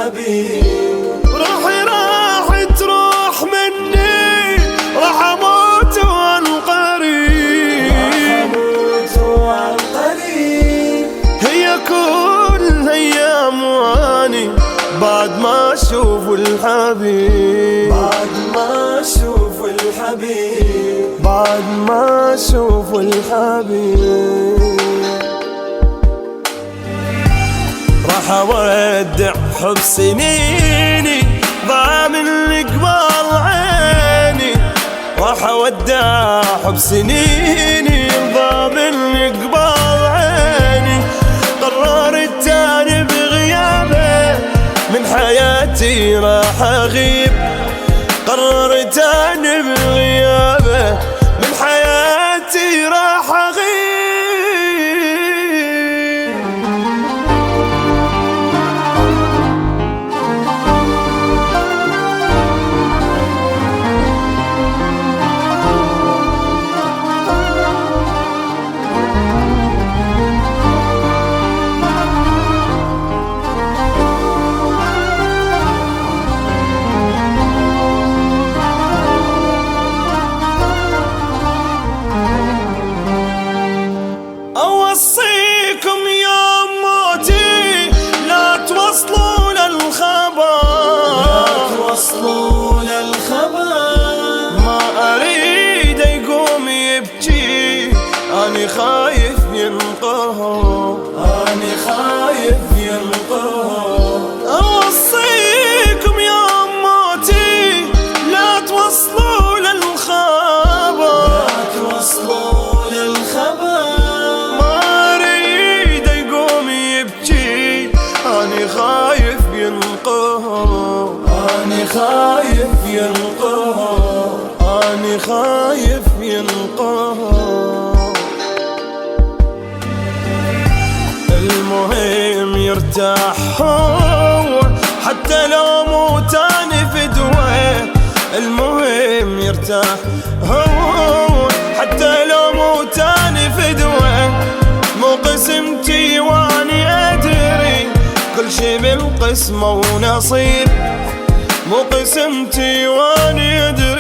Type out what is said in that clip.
الحبيب. روحي راح تروح مني، راح اموت وانقريب، هي كل ايام واني بعد ما اشوف الحبيب، بعد ما اشوف الحبيب، بعد ما اشوف الحبيب. راح اودع حب سنيني ضاع مني قبال عيني، راح اودع حب سنيني ضاع مني قبال عيني. قررت تاني بغيابه من حياتي راح اغيب، قررت تاني بغيابه من حياتي راح اغيب. أوصيكم يوم موتي لا توصلون الخبر، لا توصلون الخبر. ما أريد يقوم يبكي، أني خايف ينقهر، أني خايف ينقهر. أوصيكم يوم موتي لا توصلون الخبر، لا توصلون الخبر. أني خايف ينقهر، أني خايف ينقهر، أني خايف ينقهر. المهم يرتاح هو حتى لو مو تاني فدوة، المهم يرتاح هو حتى لو مو تاني فدوة. مو قسمتي واني ادري كل شي بالقسمة ونصيب، مو قسمتي واني ادري